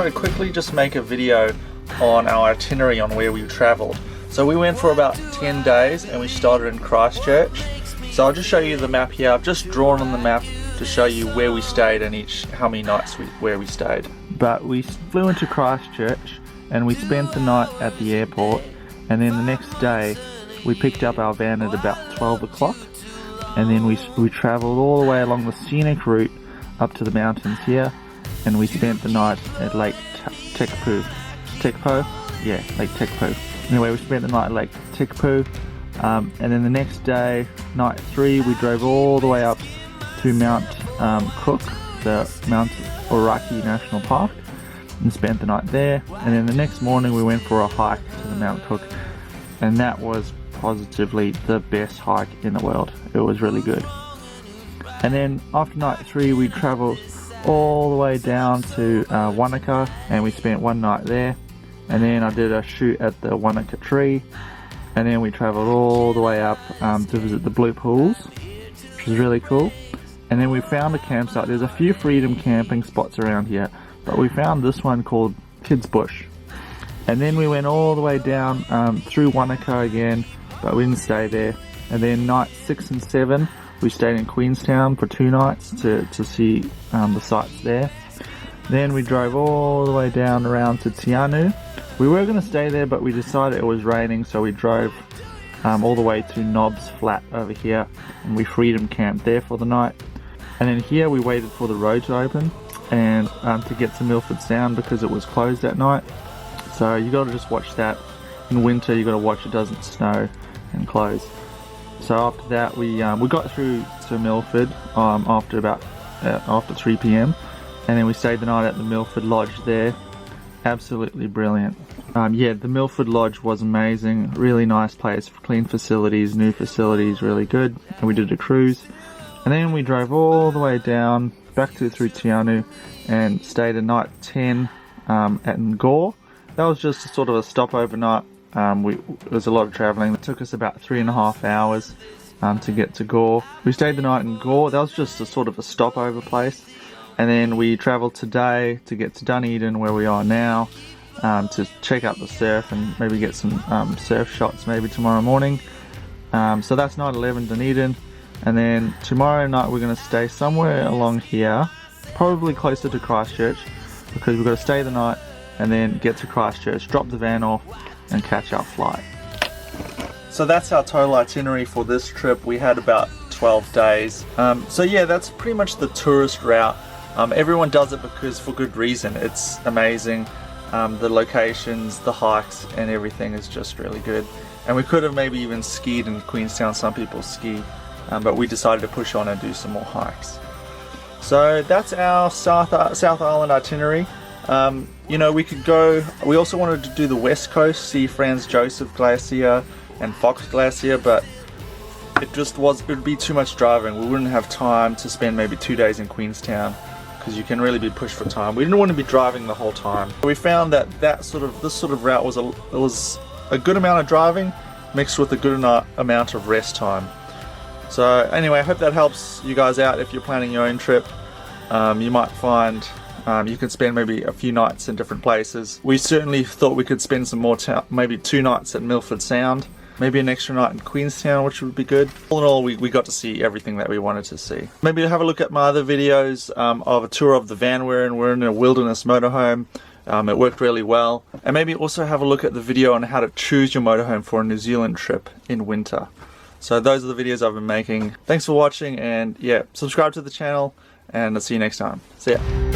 to quickly just make a video on our itinerary on where we travelled. So we went for about 10 days and we started in Christchurch. So I'll just show you the map here. I've just drawn on the map to show you where we stayed and how many nights where we stayed. But we flew into Christchurch and we spent the night at the airport, and then the next day we picked up our van at about 12 o'clock, and then we travelled all the way along the scenic route up to the mountains here, and we spent the night at Lake Tekpo. Yeah, Lake Tekpo. Anyway, we spent the night at Lake Tekpo, and then the next day, night 3, we drove all the way up to Mount Cook, the Mount Oraki National Park, and spent the night there. And then the next morning we went for a hike to the Mount Cook, and that was positively the best hike in the world. It was really good. And then after night 3 we travelled all the way down to Wanaka, and we spent one night there, and then I did a shoot at the Wanaka tree, and then we travelled all the way up to visit the Blue Pools, which was really cool. And then we found a campsite. There's a few freedom camping spots around here, but we found this one called Kids Bush. And then we went all the way down through Wanaka again, but we didn't stay there. And then night 6 and 7 we stayed in Queenstown for 2 nights to see the sights there. Then we drove all the way down around to Tianu. We were going to stay there, but we decided it was raining, so we drove all the way to Knobs Flat over here, and we freedom camped there for the night. And then here we waited for the road to open and to get to Milford Sound, because it was closed that night. So you got to just watch that. In winter you got to watch it doesn't snow and close. So after that we got through to Milford after 3 p.m. and then we stayed the night at the Milford Lodge there. Absolutely brilliant. Yeah, the Milford Lodge was amazing. Really nice place, clean facilities, new facilities, really good. And we did a cruise. And then we drove all the way down back through Tianu and stayed a night 10 at Ngor. That was just sort of a stopover night. It was a lot of travelling. It took us about 3.5 hours to get to Gore. We stayed the night in Gore. That was just a sort of a stopover place. And then we travelled today to get to Dunedin, where we are now, to check out the surf and maybe get some surf shots maybe tomorrow morning. So that's night 11 Dunedin. And then tomorrow night we're going to stay somewhere along here, probably closer to Christchurch, because we've got to stay the night and then get to Christchurch, drop the van off and catch our flight. So that's our total itinerary for this trip. We had about 12 days. So yeah, that's pretty much the tourist route. Everyone does it because for good reason. It's amazing. The locations, the hikes and everything is just really good. And we could have maybe even skied in Queenstown. Some people ski. But we decided to push on and do some more hikes. So that's our South Island itinerary. You know, we also wanted to do the west coast, see Franz Glacier and Fox Glacier, but it would be too much driving. We wouldn't have time to spend maybe 2 days in Queenstown, because you can really be pushed for time. We didn't want to be driving the whole time. We found that this sort of route was a good amount of driving mixed with a good amount of rest time. So anyway, I hope that helps you guys out if you're planning your own trip. You might find you can spend maybe a few nights in different places. We certainly thought we could spend some more maybe 2 nights at Milford Sound, maybe an extra night in Queenstown, which would be good. All in all, we got to see everything that we wanted to see. Maybe have a look at my other videos of a tour of the van we're in. We're in a wilderness motorhome. It worked really well. And maybe also have a look at the video on how to choose your motorhome for a New Zealand trip in winter. So those are the videos I've been making. Thanks for watching, and yeah, subscribe to the channel, and I'll see you next time. See ya.